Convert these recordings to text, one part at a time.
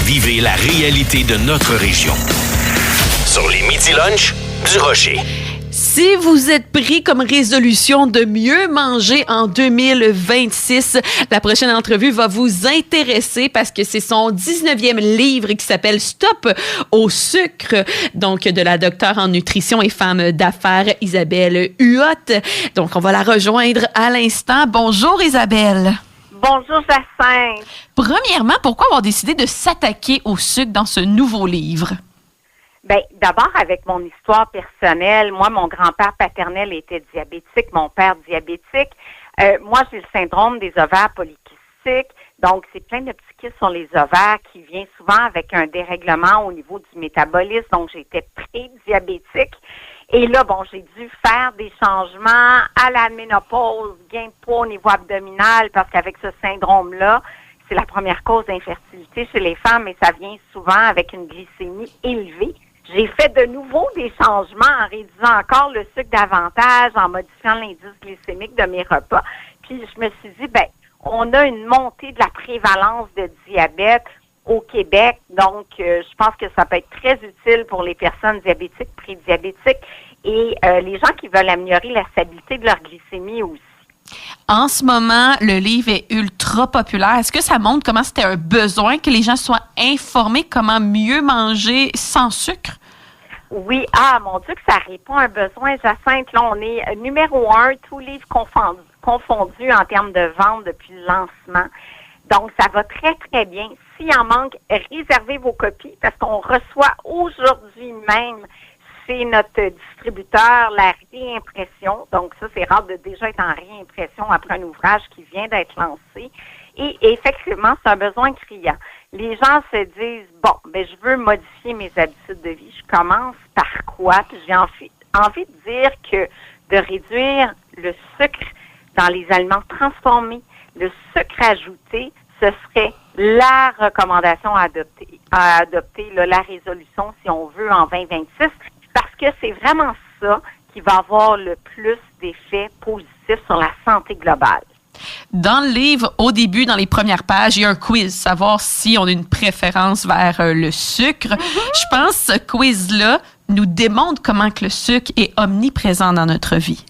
Vivez la réalité de notre région. Sur les Midi Lunch du Rocher. Si vous êtes pris comme résolution de mieux manger en 2026, la prochaine entrevue va vous intéresser parce que c'est son 19e livre qui s'appelle Stop au sucre, donc de la docteure en nutrition et femme d'affaires Isabelle Huot. Donc, on va la rejoindre à l'instant. Bonjour Isabelle. Bonjour Jacinthe. Premièrement, pourquoi avoir décidé de s'attaquer au sucre dans ce nouveau livre? Bien, d'abord, avec mon histoire personnelle, moi, mon grand-père paternel était diabétique, mon père diabétique. Moi, j'ai le syndrome des ovaires polykystiques. Donc, c'est plein de petits kystes sur les ovaires qui vient souvent avec un dérèglement au niveau du métabolisme. Donc, j'étais pré-diabétique. Et là, bon, j'ai dû faire des changements à la ménopause, gain de poids au niveau abdominal, parce qu'avec ce syndrome-là, c'est la première cause d'infertilité chez les femmes et ça vient souvent avec une glycémie élevée. J'ai fait de nouveau des changements en réduisant encore le sucre davantage, en modifiant l'indice glycémique de mes repas. Puis je me suis dit, ben, on a une montée de la prévalence de diabète au Québec. Donc, je pense que ça peut être très utile pour les personnes diabétiques, prédiabétiques et les gens qui veulent améliorer la stabilité de leur glycémie aussi. En ce moment, le livre est ultra populaire. Est-ce que ça montre comment c'était un besoin que les gens soient informés comment mieux manger sans sucre? Oui, mon Dieu, que ça répond à un besoin, Jacinthe. Là, on est numéro 1, tous livres confondus en termes de vente depuis le lancement. Donc, ça va très, très bien. S'il en manque, réservez vos copies parce qu'on reçoit aujourd'hui même chez notre distributeur la réimpression. Donc, ça, c'est rare de déjà être en réimpression après un ouvrage qui vient d'être lancé. Et effectivement, c'est un besoin criant. Les gens se disent, bon, ben je veux modifier mes habitudes de vie. Je commence par quoi? Puis j'ai envie de dire que de réduire le sucre dans les aliments transformés, le sucre ajouté, ce serait la recommandation à adopter là, la résolution, si on veut, en 2026, parce que c'est vraiment ça qui va avoir le plus d'effets positifs sur la santé globale. Dans le livre, au début, dans les premières pages, il y a un quiz, savoir si on a une préférence vers le sucre. Je pense que ce quiz-là nous démontre comment que le sucre est omniprésent dans notre vie.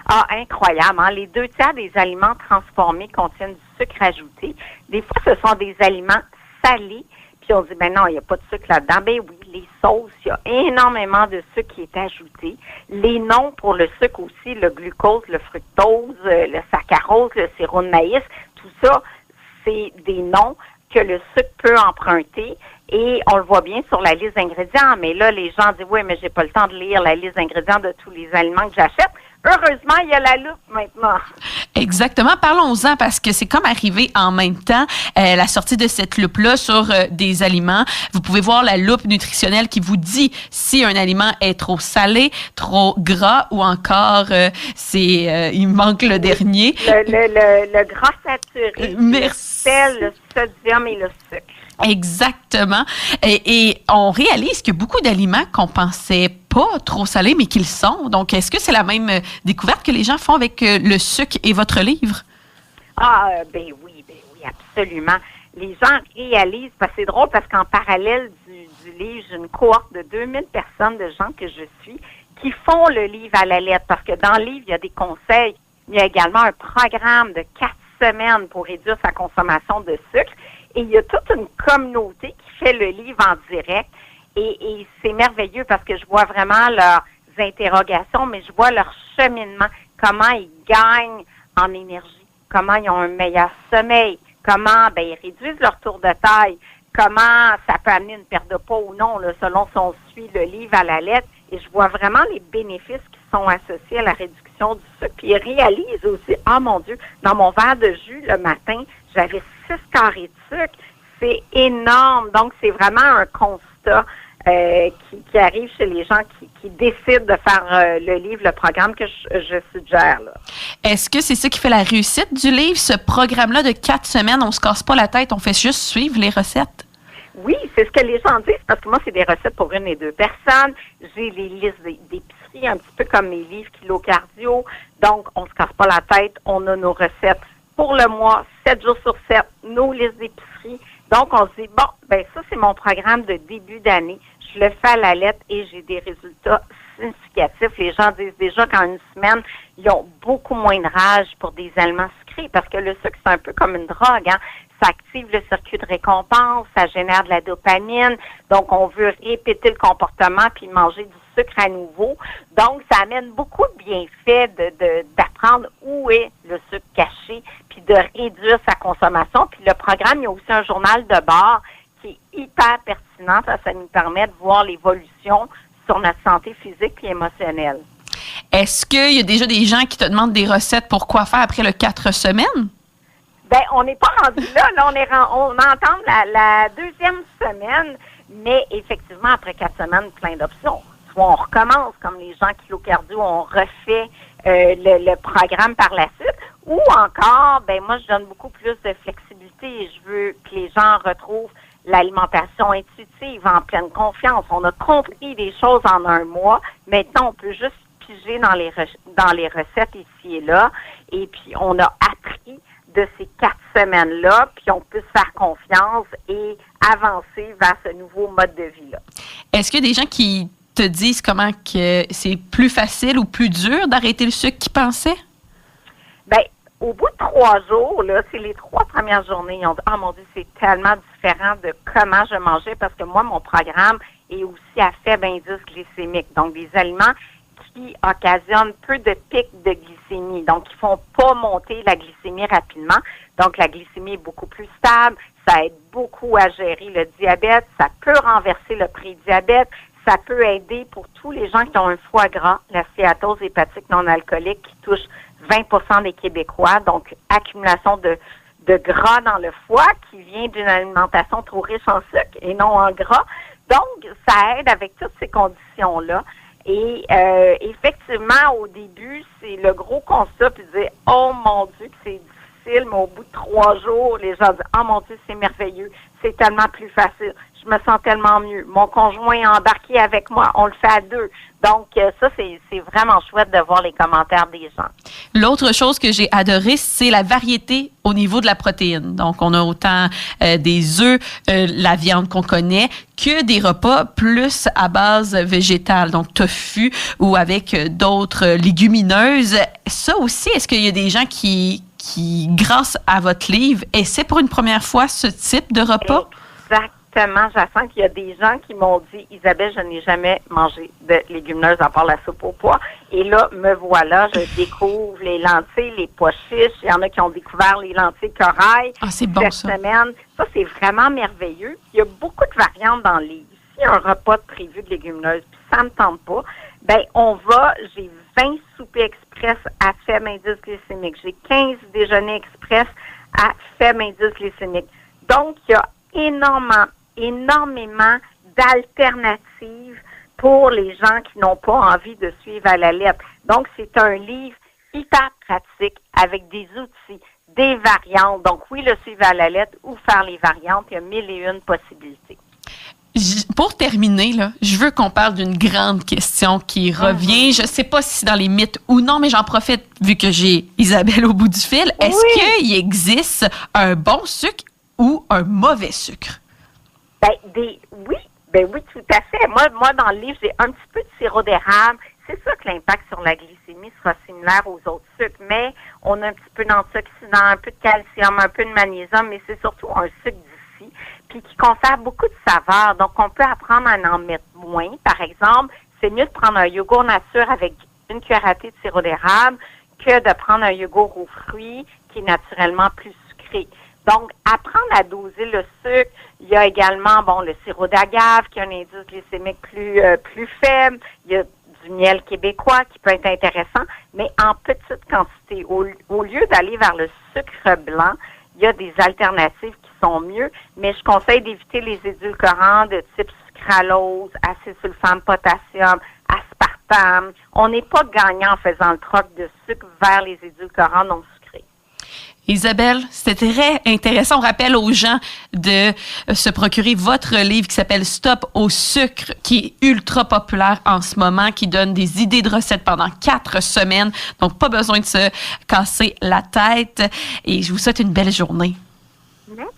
Ah, incroyable, hein? Les 2/3 des aliments transformés contiennent du sucre ajouté. Des fois, ce sont des aliments salés. Puis on dit, ben non, il n'y a pas de sucre là-dedans. Ben oui, les sauces, il y a énormément de sucre qui est ajouté. Les noms pour le sucre aussi, le glucose, le fructose, le saccharose, le sirop de maïs, tout ça, c'est des noms que le sucre peut emprunter. Et on le voit bien sur la liste d'ingrédients. Mais là, les gens disent, oui, mais j'ai pas le temps de lire la liste d'ingrédients de tous les aliments que j'achète. Heureusement, il y a la loupe maintenant. Exactement. Parlons-en parce que c'est comme arrivé en même temps la sortie de cette loupe-là sur des aliments. Vous pouvez voir la loupe nutritionnelle qui vous dit si un aliment est trop salé, trop gras ou encore il manque le dernier. Le gras saturé, le sel, le sodium et le sucre. Exactement. Et on réalise qu'il y a beaucoup d'aliments qu'on pensait pas trop salés, mais qu'ils sont. Donc, est-ce que c'est la même découverte que les gens font avec le sucre et votre livre? Ben oui, absolument. Les gens réalisent, parce que c'est drôle, parce qu'en parallèle du livre, j'ai une cohorte de 2000 personnes, de gens que je suis, qui font le livre à la lettre. Parce que dans le livre, il y a des conseils. Il y a également un programme de 4 semaines pour réduire sa consommation de sucre. Et il y a toute une communauté qui fait le livre en direct. Et c'est merveilleux parce que je vois vraiment leurs interrogations, mais je vois leur cheminement, comment ils gagnent en énergie, comment ils ont un meilleur sommeil, comment ils réduisent leur tour de taille, comment ça peut amener une perte de poids ou non, là, selon si on suit le livre à la lettre. Et je vois vraiment les bénéfices qui sont associés à la réduction du sucre. Puis ils réalisent aussi, mon Dieu, dans mon verre de jus le matin, j'avais 6 carrés de sucre. C'est énorme. Donc, c'est vraiment un constat qui arrive chez les gens qui décident de faire le livre, le programme que je suggère. Là. Est-ce que c'est ça qui fait la réussite du livre, ce programme-là de 4 semaines? On se casse pas la tête, on fait juste suivre les recettes? Oui, c'est ce que les gens disent, parce que moi, c'est des recettes pour 1 et 2 personnes. J'ai les listes d'épicerie, un petit peu comme mes livres Kilo Cardio. Donc, on se casse pas la tête. On a nos recettes pour le mois, 7 jours sur 7, nos listes d'épicerie. Donc, on se dit, ça, mon programme de début d'année. Je le fais à la lettre et j'ai des résultats significatifs. Les gens disent déjà qu'en une semaine, ils ont beaucoup moins de rage pour des aliments sucrés parce que le sucre, c'est un peu comme une drogue, hein. Ça active le circuit de récompense, ça génère de la dopamine. Donc, on veut répéter le comportement puis manger du sucre à nouveau. Donc, ça amène beaucoup de bienfaits d'apprendre où est le sucre caché puis de réduire sa consommation. Puis le programme, il y a aussi un journal de bord qui est hyper pertinent. Ça nous permet de voir l'évolution sur notre santé physique et émotionnelle. Est-ce qu'il y a déjà des gens qui te demandent des recettes pour quoi faire après le 4 semaines? Ben, on n'est pas rendu là. Là, on entend la deuxième semaine, mais effectivement, après 4 semaines, plein d'options. Soit on recommence, comme les gens kilo-cardio, on refait le programme par la suite, ou encore, ben moi, je donne beaucoup plus de flexibilité. Je veux que les gens retrouvent l'alimentation intuitive, en pleine confiance. On a compris des choses en un mois. Maintenant, on peut juste piger dans les recettes ici et là. Et puis, on a appris de ces 4 semaines-là, puis on peut se faire confiance et avancer vers ce nouveau mode de vie-là. Est-ce qu'il y a des gens qui te disent comment que c'est plus facile ou plus dur d'arrêter le sucre qu'ils pensaient? Bien, au bout de 3 jours, là, c'est les 3 premières journées, ils ont dit « Ah, mon Dieu, c'est tellement différent de comment je mangeais » parce que moi, mon programme est aussi à faible indice glycémique. Donc, des aliments qui occasionnent peu de pics de glycémie. Donc, ils font pas monter la glycémie rapidement. Donc, la glycémie est beaucoup plus stable. Ça aide beaucoup à gérer le diabète. Ça peut renverser le prédiabète. Ça peut aider pour tous les gens qui ont un foie gras, la stéatose hépatique non alcoolique qui touche 20% des Québécois. Donc, accumulation de gras dans le foie qui vient d'une alimentation trop riche en sucre et non en gras. Donc, ça aide avec toutes ces conditions-là. Et effectivement, au début, c'est le gros constat, puis dire « Oh mon Dieu, que c'est difficile », mais au bout de 3 jours, les gens disent « Oh mon Dieu, c'est merveilleux, c'est tellement plus facile, je me sens tellement mieux, mon conjoint est embarqué avec moi, on le fait à 2 ». Donc, ça, c'est vraiment chouette de voir les commentaires des gens. L'autre chose que j'ai adorée, c'est la variété au niveau de la protéine. Donc, on a autant des œufs, la viande qu'on connaît, que des repas plus à base végétale, donc tofu ou avec d'autres légumineuses. Ça aussi, est-ce qu'il y a des gens qui, grâce à votre livre, essaient pour une première fois ce type de repas? Exactement. J'attends qu'il y a des gens qui m'ont dit « Isabelle, je n'ai jamais mangé de légumineuses à part la soupe au pois. » Et là, me voilà, je découvre les lentilles, les pois chiches. Il y en a qui ont découvert les lentilles corail. Ah, c'est bon, ça. Cette semaine. Ça, c'est vraiment merveilleux. Il y a beaucoup de variantes dans le livre. Si un repas prévu de légumineuses, puis ça ne me tente pas, ben j'ai 20 soupers express à faible indice glycémique. J'ai 15 déjeuners express à faible indice glycémique. Donc, il y a énormément d'alternatives pour les gens qui n'ont pas envie de suivre à la lettre. Donc, c'est un livre hyper pratique avec des outils, des variantes. Donc, oui, le suivre à la lettre ou faire les variantes, il y a 1001 possibilités. Pour terminer, là, je veux qu'on parle d'une grande question qui revient. Je ne sais pas si c'est dans les mythes ou non, mais j'en profite vu que j'ai Isabelle au bout du fil. Est-ce qu'il existe un bon sucre ou un mauvais sucre? Oui, tout à fait. Moi, dans le livre, j'ai un petit peu de sirop d'érable. C'est sûr que l'impact sur la glycémie sera similaire aux autres sucres, mais on a un petit peu d'antioxydants, un peu de calcium, un peu de magnésium, mais c'est surtout un sucre d'ici, puis qui confère beaucoup de saveur. Donc, on peut apprendre à en mettre moins. Par exemple, c'est mieux de prendre un yogourt nature avec une cuillère à thé de sirop d'érable que de prendre un yogourt aux fruits qui est naturellement plus sucré. Donc, apprendre à doser le sucre. Il y a également, le sirop d'agave qui a un indice glycémique plus faible. Il y a du miel québécois qui peut être intéressant, mais en petite quantité. Au lieu d'aller vers le sucre blanc, il y a des alternatives qui sont mieux, mais je conseille d'éviter les édulcorants de type sucralose, acésulfame, potassium, aspartame. On n'est pas gagnant en faisant le troc de sucre vers les édulcorants non sucrés. Isabelle, c'était très intéressant. On rappelle aux gens de se procurer votre livre qui s'appelle « Stop au sucre », qui est ultra populaire en ce moment, qui donne des idées de recettes pendant 4 semaines. Donc, pas besoin de se casser la tête. Et je vous souhaite une belle journée. Merci.